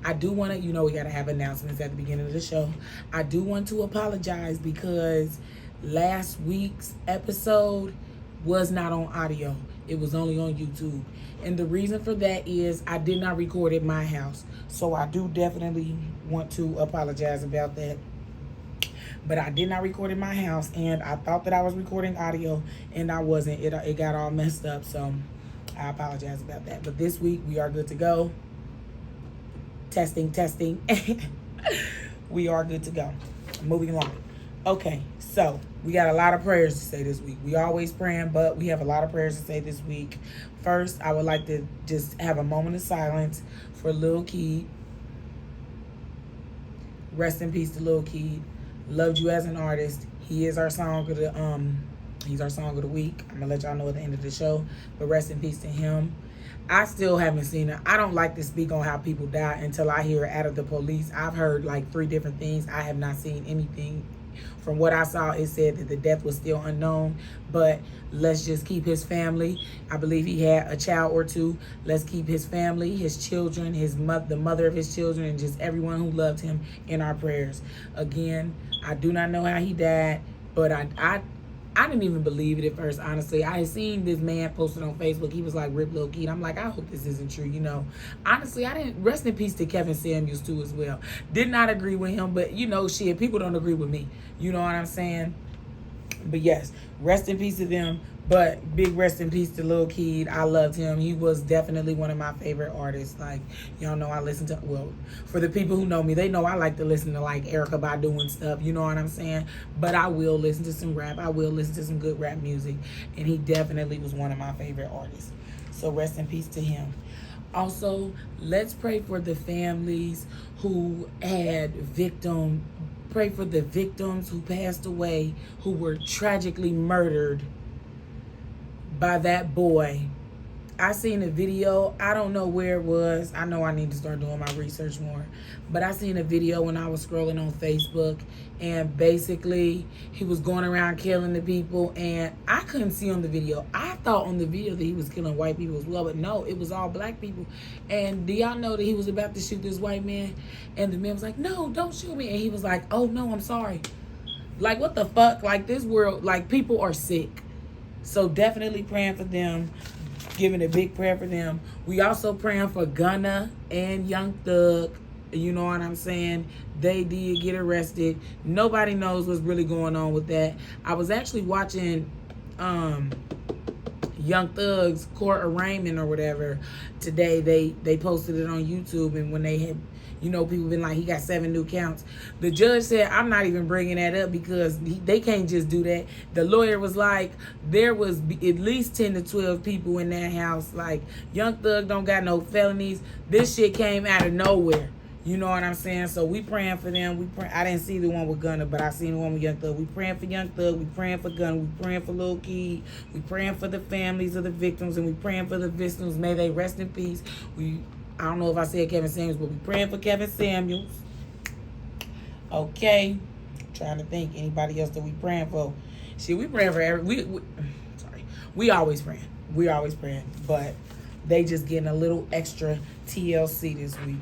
I do want to, you know, we got to have announcements at the beginning of the show. I do want to apologize because last week's episode was not on audio. It was only on YouTube. And the reason for that is I did not record at my house. So I do definitely want to apologize about that. But I did not record in my house, and I thought that I was recording audio, and I wasn't. It got all messed up, so I apologize about that. But this week, we are good to go. Testing. We are good to go. Moving along. Okay, so we got a lot of prayers to say this week. We always praying, but we have a lot of prayers to say this week. First, I would like to just have a moment of silence for Lil Keed. Rest in peace to Lil Keed. Loved you as an artist. He is our song of the he's our song of the week. I'm gonna let y'all know at the end of the show. But rest in peace to him. I still haven't seen it. I don't like to speak on how people die until I hear it out of the police. I've heard like 3 different things. I have not seen anything. From what I saw, it said that the death was still unknown, but let's just keep his family. I believe he had a child or 2. Let's keep his family, his children, the mother of his children, and just everyone who loved him in our prayers. Again, I do not know how he died, but I didn't even believe it at first, honestly. I had seen this man posted on Facebook. He was like, "Rip Lil Keed." I'm like, I hope this isn't true, you know. Honestly, I didn't. Rest in peace to Kevin Samuels, too, as well. Did not agree with him, but, you know, shit, people don't agree with me. You know what I'm saying? But, yes, rest in peace to them. But big rest in peace to Lil Keed. I loved him. He was definitely one of my favorite artists. Like, y'all know I listen to, well, for the people who know me, they know I like to listen to, like, Erykah Badu and stuff. You know what I'm saying? But I will listen to some rap. I will listen to some good rap music. And he definitely was one of my favorite artists. So rest in peace to him. Also, let's pray for the families who had pray for the victims who passed away, who were tragically murdered by that boy. I seen a video. I don't know where it was. I know I need to start doing my research more. But I seen a video when I was scrolling on Facebook. And basically, he was going around killing the people. And I couldn't see on the video. I thought on the video that he was killing white people as well. But no, it was all black people. And do y'all know that he was about to shoot this white man? And the man was like, "No, don't shoot me." And he was like, "Oh, no, I'm sorry." Like, what the fuck? Like, this world, like, people are sick. So definitely praying for them, giving a big prayer for them. We also praying for Gunna and Young Thug. You know what I'm saying? They did get arrested. Nobody knows what's really going on with that. I was actually watching Young Thug's court arraignment or whatever today. They posted it on YouTube, and when they had, you know, people been like, he got 7 new counts. The judge said, I'm not even bringing that up because they can't just do that. The lawyer was like, there was at least 10 to 12 people in that house. Like, Young Thug don't got no felonies. This shit came out of nowhere. You know what I'm saying? So we praying for them. I didn't see the one with Gunna, but I seen the one with Young Thug. We praying for Young Thug. We praying for Gunna. We praying for Lil Keed. We praying for the families of the victims, and we praying for the victims. May they rest in peace. I don't know if I said Kevin Samuels, but we praying for Kevin Samuels. Okay. Trying to think anybody else that we praying for. Shit, we praying for we always praying. We always praying. But they just getting a little extra TLC this week.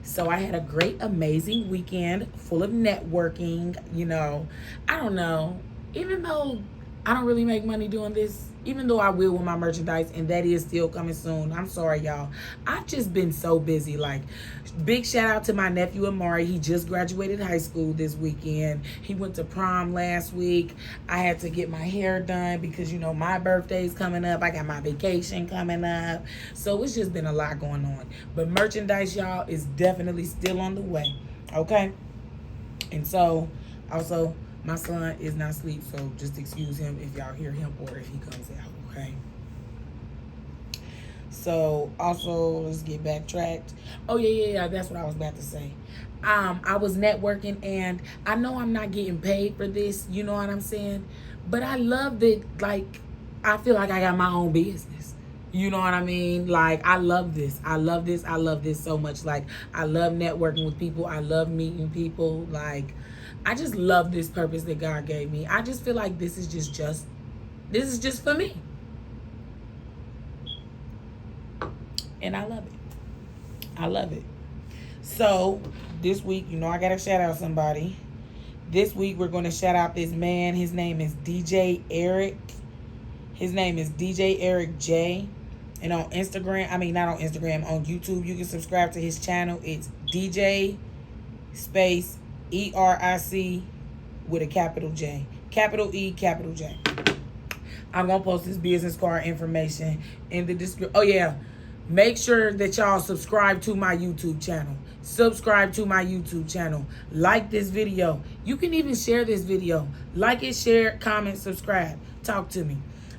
So I had a great, amazing weekend full of networking. You know, I don't know. Even though I don't really make money doing this, even though I will with my merchandise, and that is still coming soon. I'm sorry, y'all. I've just been so busy. Like, big shout out to my nephew Amari. He just graduated high school this weekend. He went to prom last week. I had to get my hair done because, you know, my birthday's coming up. I got my vacation coming up. So it's just been a lot going on. But merchandise, y'all, is definitely still on the way. Okay? And so, also, my son is not asleep, so just excuse him if y'all hear him or if he comes out, okay? So, also, let's get backtracked. Oh, yeah, that's what I was about to say. I was networking, and I know I'm not getting paid for this, you know what I'm saying? But I love that, like, I feel like I got my own business. You know what I mean? Like, I love this. I love this so much. Like, I love networking with people. I love meeting people. Like, I just love this purpose that God gave me. I just feel like this is just for me. And I love it. So this week, you know, I gotta shout out somebody. This week we're gonna shout out this man. His name is DJ Eric. His name is DJ Eric J. And on Instagram, I mean not on Instagram, on YouTube, you can subscribe to his channel. It's DJ space ERIC with a capital J. Capital E, capital J. I'm gonna post his business card information in the description. Oh yeah. Make sure that y'all subscribe to my YouTube channel. Subscribe to my YouTube channel. Like this video. You can even share this video. Like it, share, comment, subscribe. Talk to me.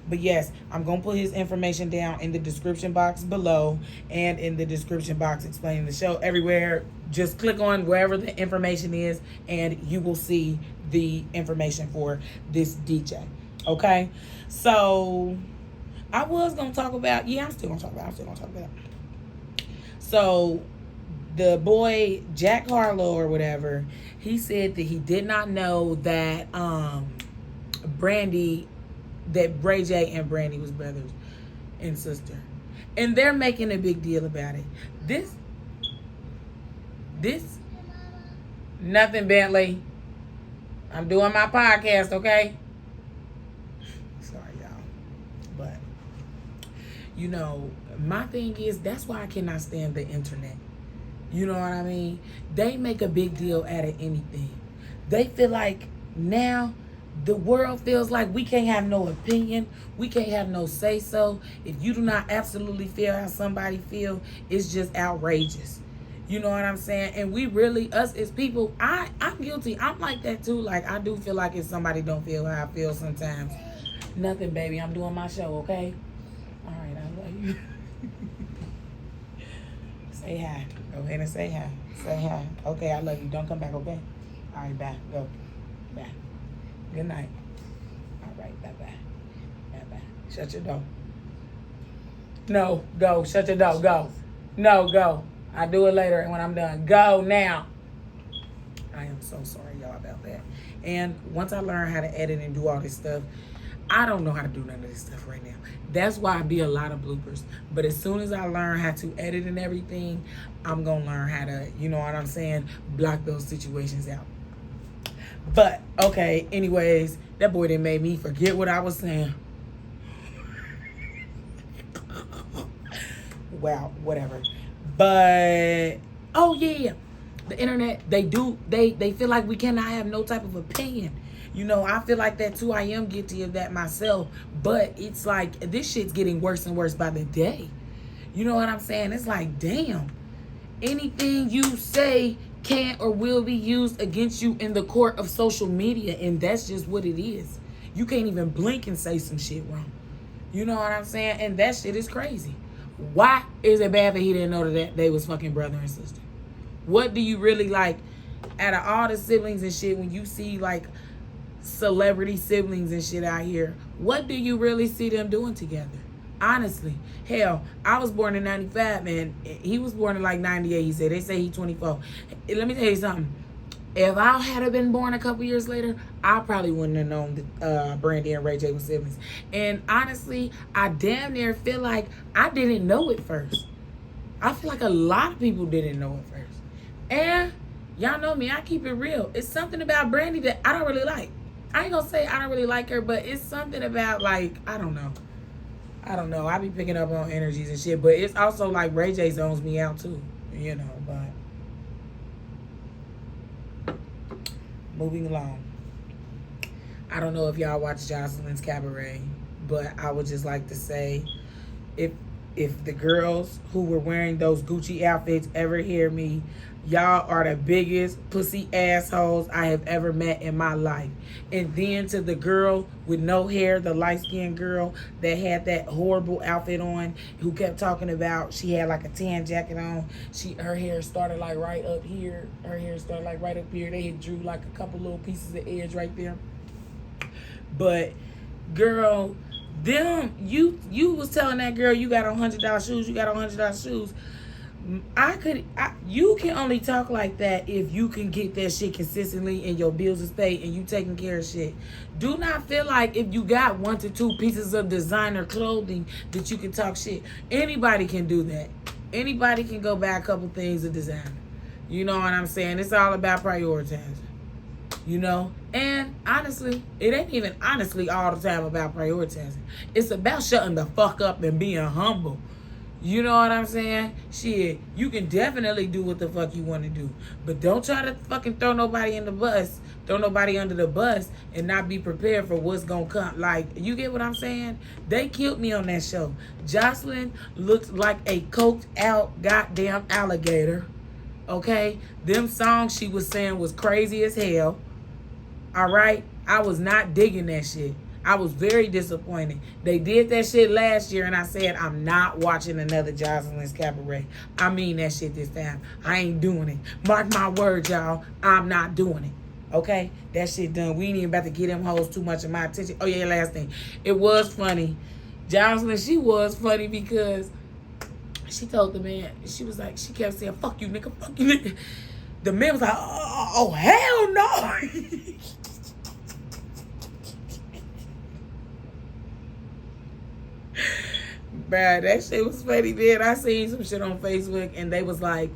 But yes, I'm going to put his information down in the description box below and in the description box explaining the show everywhere. Just click on wherever the information is and you will see the information for this DJ. Okay? So I was going to talk about, I'm still going to talk about. So the boy, Jack Harlow or whatever, he said that he did not know that Ray J and Brandy was brothers and sister. And they're making a big deal about it. This, nothing, Bentley. I'm doing my podcast, okay? But, you know, my thing is, that's why I cannot stand the internet. You know what I mean? They make a big deal out of anything. They feel like now the world feels like we can't have no opinion. We can't have no say-so. If you do not absolutely feel how somebody feel, it's just outrageous. You know what I'm saying? And we really, us as people, I'm guilty. I'm like that too. Like, I do feel like if somebody don't feel how I feel sometimes. Nothing, baby. I'm doing my show, okay? All right, I love you. Say hi. Go ahead and say hi. Say hi. Okay, I love you. Don't come back, okay? All right, bye. Go. Bye. Good night. All right, bye-bye. Bye-bye. Shut your door. No, go. Shut your door. Go. No, go. I'll do it later when I'm done. Go now. I am so sorry, y'all, about that. And once I learn how to edit and do all this stuff, I don't know how to do none of this stuff right now. That's why I be a lot of bloopers. But as soon as I learn how to edit and everything, I'm going to learn how to, you know what I'm saying, block those situations out. But, okay, anyways, that boy done made me forget what I was saying. Wow, whatever. But, oh yeah, the internet, they feel like we cannot have no type of opinion. You know, I feel like that too. I am guilty of that myself. But it's like, this shit's getting worse and worse by the day. You know what I'm saying? It's like, damn. Anything you say can or will be used against you in the court of social media. And that's just what it is. You can't even blink and say some shit wrong. You know what I'm saying? And that shit is crazy. Why is it bad that he didn't know that they was fucking brother and sister? What do you really like out of all the siblings and shit, when you see like celebrity siblings and shit out here, what do you really see them doing together? Honestly, hell, I was born in 95, man. He was born in like 98, he said. They say he's 24. Let me tell you something. If I had been born a couple years later, I probably wouldn't have known that Brandy and Ray J were siblings. And honestly, I damn near feel like I didn't know it first. I feel like a lot of people didn't know it first. And y'all know me, I keep it real. It's something about Brandy that I don't really like. I ain't gonna say I don't really like her, but it's something about, like, I don't know. I be picking up on energies and shit, but it's also like Ray J zones me out too, you know, but moving along. I don't know if y'all watch Jocelyn's Cabaret, but I would just like to say, if the girls who were wearing those Gucci outfits ever hear me, y'all are the biggest pussy assholes I have ever met in my life. And then to the girl with no hair, the light-skinned girl that had that horrible outfit on, who kept talking about she had like a tan jacket on. Her hair started like right up here. They had drew like a couple little pieces of edge right there. But girl, you was telling that girl you got on $100 shoes. You got on $100 shoes. You can only talk like that if you can get that shit consistently and your bills is paid and you taking care of shit. Do not feel like if you got 1 to 2 pieces of designer clothing that you can talk shit. Anybody can do that. Anybody can go buy a couple things of designer. You know what I'm saying? It's all about prioritizing. You know? And honestly, it ain't even honestly all the time about prioritizing. It's about shutting the fuck up and being humble. You know what I'm saying? Shit, you can definitely do what the fuck you want to do. But don't try to fucking throw nobody under the bus and not be prepared for what's gonna come. Like, you get what I'm saying? They killed me on that show. Jocelyn looked like a coked out goddamn alligator. Okay? Them songs she was saying was crazy as hell. Alright? I was not digging that shit. I was very disappointed. They did that shit last year, and I said, I'm not watching another Jocelyn's Cabaret. I mean that shit this time. I ain't doing it. Mark my words, y'all. I'm not doing it. Okay? That shit done. We ain't even about to get them hoes too much of my attention. Oh, yeah, last thing. It was funny. Jocelyn, she was funny because she told the man, she was like, she kept saying, fuck you, nigga, fuck you, nigga. The man was like, oh hell no. Bruh, that shit was funny, man. I seen some shit on Facebook and they was like,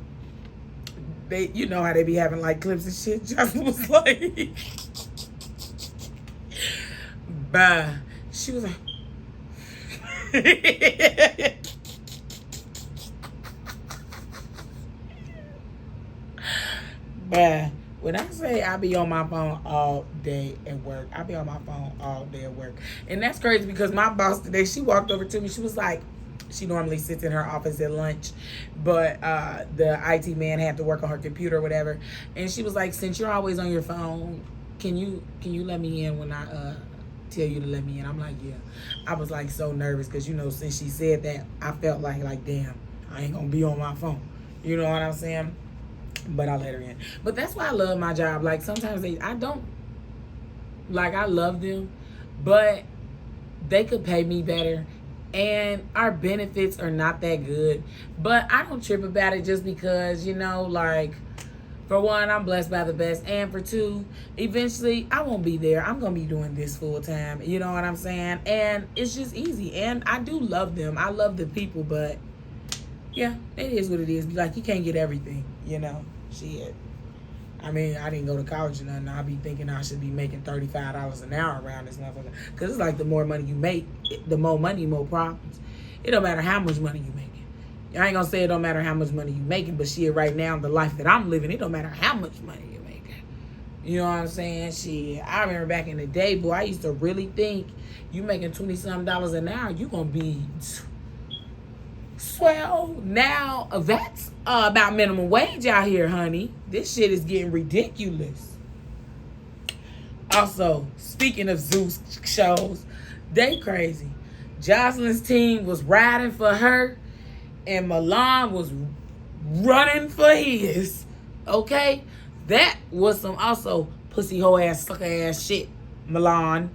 you know how they be having like clips and shit. Justin was like, bruh, she was like, bruh, when I say I be on my phone all day at work, I be on my phone all day at work. And that's crazy because my boss today, she walked over to me. She was like, she normally sits in her office at lunch, but the IT man had to work on her computer or whatever. And she was like, since you're always on your phone, can you let me in when I tell you to let me in? I'm like, yeah. I was like so nervous because, you know, since she said that, I felt like damn, I ain't gonna be on my phone. You know what I'm saying? But I let her in. But that's why I love my job. Like, sometimes I love them, but they could pay me better. And our benefits are not that good. But I don't trip about it just because, you know, like, for one, I'm blessed by the best. And for two, eventually, I won't be there. I'm going to be doing this full time. You know what I'm saying? And it's just easy. And I do love them. I love the people, but yeah, it is what it is. Like, you can't get everything, you know? Shit. I mean, I didn't go to college or nothing. I be thinking I should be making $35 an hour around this motherfucker. Because it's like the more money you make, the more money, more problems. It don't matter how much money you making. I ain't going to say it don't matter how much money you making, but shit, right now, the life that I'm living, it don't matter how much money you making. You know what I'm saying? Shit, I remember back in the day, boy, I used to really think you making $20-something an hour, you going to be swell. Now, that's about minimum wage out here, honey. This shit is getting ridiculous. Also, speaking of Zeus shows, they crazy. Jocelyn's team was riding for her, and Milan was running for his. Okay? That was some also pussy hoe ass, sucker ass shit, Milan.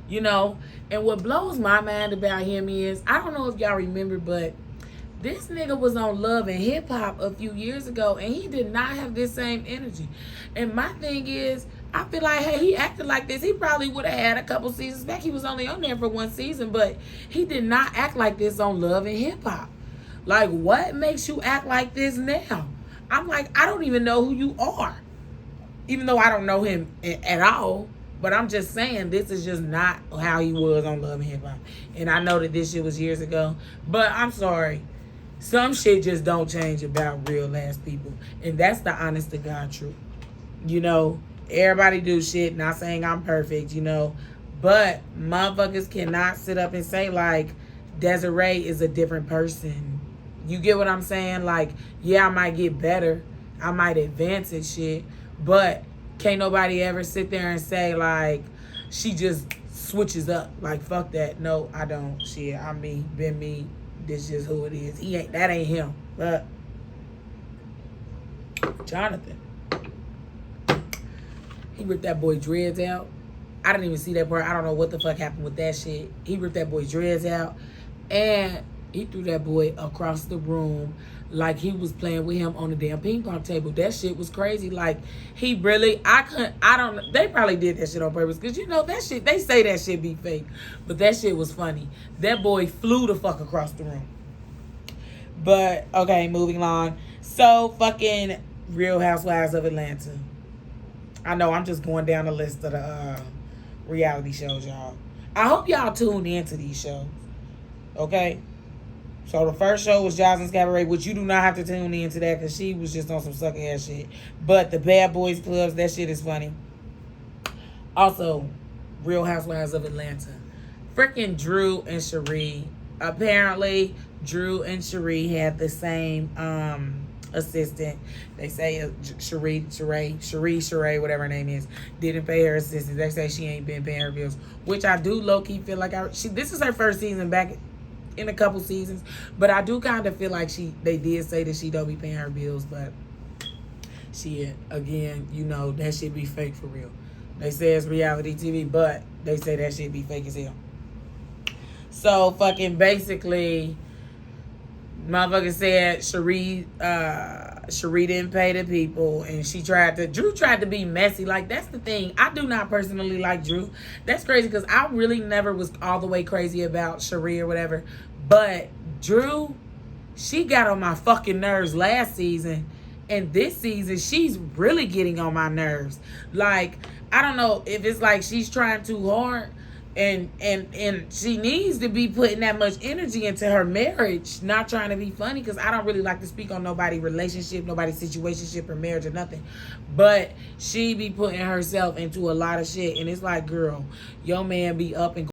You know? And what blows my mind about him is, I don't know if y'all remember, but this nigga was on Love and Hip Hop a few years ago, and he did not have this same energy. And my thing is, I feel like, hey, he acted like this, he probably would have had a couple seasons back. He was only on there for one season, but he did not act like this on Love and Hip Hop. Like, what makes you act like this now? I'm like, I don't even know who you are. Even though I don't know him at all. But I'm just saying, this is just not how he was on Love and Hip Hop. And I know that this shit was years ago. But I'm sorry. Some shit just don't change about real ass people. And that's the honest to God truth. You know, everybody do shit. Not saying I'm perfect, you know. But motherfuckers cannot sit up and say, like, Desiree is a different person. You get what I'm saying? Like, yeah, I might get better. I might advance and shit. But can't nobody ever sit there and say, like, she just switches up. Like, fuck that. No, I don't. Shit, I'm me. Been me. This just who it is. That ain't him. But Jonathan, he ripped that boy dreads out. I didn't even see that part. I don't know what the fuck happened with that shit. He ripped that boy dreads out, and he threw that boy across the room like he was playing with him on the damn ping pong table. That shit was crazy. Like, he really, I don't know. They probably did that shit on purpose. Because, you know, that shit, they say that shit be fake. But that shit was funny. That boy flew the fuck across the room. But, okay, moving on. So, fucking Real Housewives of Atlanta. I know I'm just going down the list of the reality shows, y'all. I hope y'all tuned into these shows. Okay? So the first show was Jocelyn's Cabaret, which you do not have to tune into that because she was just on some sucker ass shit. But the Bad Boys Clubs, that shit is funny. Also, Real Housewives of Atlanta. Freaking Drew and Sheree. Apparently, Drew and Sheree had the same assistant. They say Sheree, whatever her name is, didn't pay her assistant. They say she ain't been paying her bills, which I do low-key feel like this is her first season back in a couple seasons, but I do kind of feel like they did say that she don't be paying her bills, but she, again, you know, that shit be fake for real. They say it's reality TV, but they say that shit be fake as hell. So fucking basically, motherfucker said Sheree didn't pay the people, and Drew tried to be messy. Like, that's the thing. I do not personally like Drew. That's crazy because I really never was all the way crazy about Sheree or whatever. But Drew, she got on my fucking nerves last season. And this season, she's really getting on my nerves. Like, I don't know if it's like she's trying too hard. And she needs to be putting that much energy into her marriage, not trying to be funny, because I don't really like to speak on nobody's relationship, nobody's situationship or marriage or nothing. But she be putting herself into a lot of shit. And it's like, girl, your man be up and